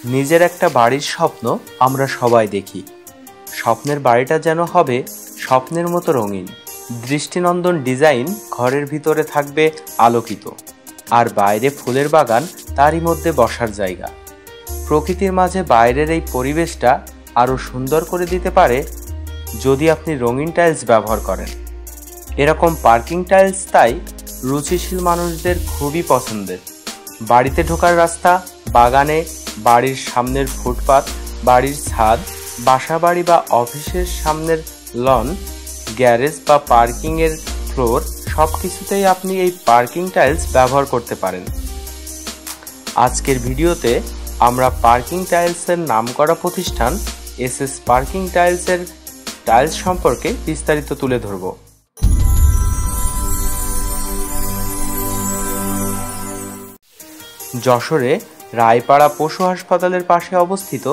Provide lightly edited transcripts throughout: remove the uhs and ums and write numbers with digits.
নিজের একটা বাড়ির স্বপ্ন আমরা সবাই দেখি। স্বপ্নের বাড়িটা যেন হবে স্বপ্নের মতো রঙিন, দৃষ্টিনন্দন ডিজাইন, ঘরের ভিতরে থাকবে আলোকিত, আর বাইরে ফুলের বাগান, তারই মধ্যে বসার জায়গা। প্রকৃতির মাঝে বাইরের এই পরিবেশটা আরও সুন্দর করে দিতে পারে যদি আপনি রঙিন টাইলস ব্যবহার করেন। এরকম পার্কিং টাইলস তাই রুচিশীল মানুষদের খুবই পছন্দের। বাড়িতে ঢোকার রাস্তা, বাগানে, বাড়ির সামনের ফুটপাত, বাড়ির ছাদ, বাসাবাড়ি বা অফিসের সামনের লন, গ্যারেজ বা পার্কিংয়ের ফ্লোর, সব কিছুতেই আপনি এই পার্কিং টাইলস ব্যবহার করতে পারেন। আজকের ভিডিওতে আমরা পার্কিং টাইলসের নামকরা প্রতিষ্ঠান এসএস পার্কিং টাইলসের টাইলস সম্পর্কে বিস্তারিত তুলে ধরব। যশোরে রায়পাড়া পশু হাসপাতালের পাশে অবস্থিত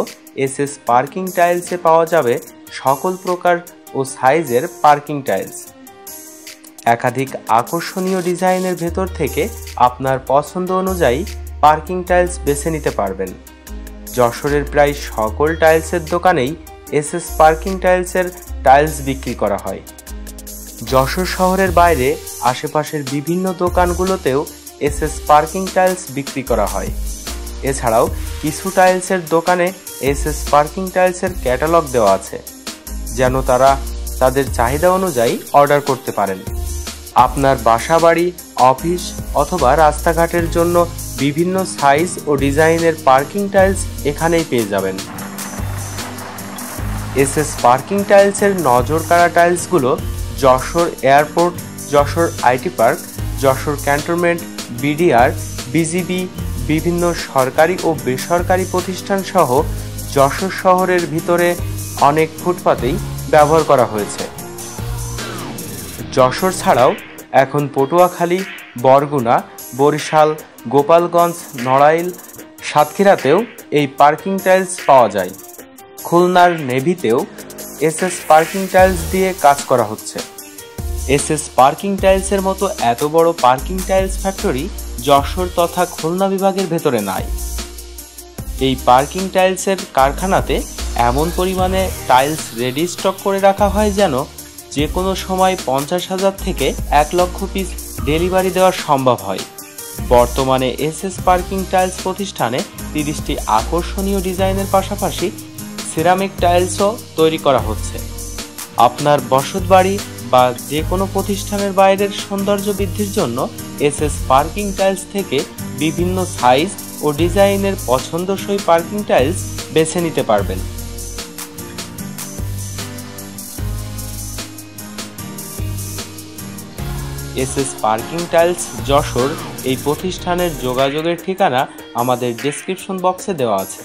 এসএস পার্কিং টাইলসে পাওয়া যাবে সকল প্রকার ও সাইজের পার্কিং টাইলস। একাধিক আকর্ষণীয় ডিজাইনের ভেতর থেকে আপনার পছন্দ অনুযায়ী পার্কিং টাইলস বেছে নিতে পারবেন। যশোরের প্রায় সকল টাইলসের দোকানেই এসএস পার্কিং টাইলসের টাইলস বিক্রি করা হয়। যশোর শহরের বাইরে আশেপাশের বিভিন্ন দোকানগুলোতেও এসএস পার্কিং টাইলস বিক্রি করা হয়। এছাড়াও কিছু টাইলসের দোকানে এসএস পার্কিং টাইলসের ক্যাটালগ দেওয়া আছে, যেন তারা তাদের চাহিদা অনুযায়ী অর্ডার করতে পারেন। আপনার বাসাবাড়ি, অফিস অথবা রাস্তাঘাটের জন্য বিভিন্ন সাইজ ও ডিজাইনের পার্কিং টাইলস এখানেই পেয়ে যাবেন। এসএস পার্কিং টাইলসের নজর কাড়া টাইলসগুলো Jessore airport, Jessore IT park, Jessore cantonment, BDR, BGB, বিভিন্ন সরকারি ও বেসরকারি প্রতিষ্ঠান সহ যশোর শহরের ভিতরে অনেক ফুটপাতেই ব্যবহার করা হয়েছে। যশোর ছাড়াও এখন পটুয়াখালী, বরগুনা, বরিশাল, গোপালগঞ্জ, নড়াইল, সাতক্ষীরাতেও এই পার্কিং টাইলস পাওয়া যায়। খুলনার নেভিতেও এসএস পার্কিং টাইলস দিয়ে কাজ করা হচ্ছে। এসএস পার্কিং টাইলসের মতো এত বড় পার্কিং টাইলস ফ্যাক্টরি যশোর তথা খুলনা বিভাগের ভেতরে নাই। এই পার্কিং টাইলসের কারখানাতে এমন পরিমাণে টাইলস রেডি স্টক করে রাখা হয় যেন যে কোনো সময় 50,000 থেকে 1 লক্ষ পিস ডেলিভারি দেওয়া সম্ভব হয়। বর্তমানে এসএস পার্কিং টাইলস প্রতিষ্ঠানে 30টি আকর্ষণীয় ডিজাইনের পাশাপাশি সিরামিক টাইলসও তৈরি করা হচ্ছে। আপনার বসতবাড়ি বা যে কোনো প্রতিষ্ঠানের বাইরের সৌন্দর্য বৃদ্ধির জন্য এসএস পার্কিং টাইলস থেকে বিভিন্ন সাইজ ও ডিজাইনের পছন্দসই পার্কিং টাইলস বেছে নিতে পারবেন। এসএস পার্কিং টাইলস যশোর এই প্রতিষ্ঠানের যোগাযোগের ঠিকানা আমাদের ডেসক্রিপশন বক্সে দেওয়া আছে।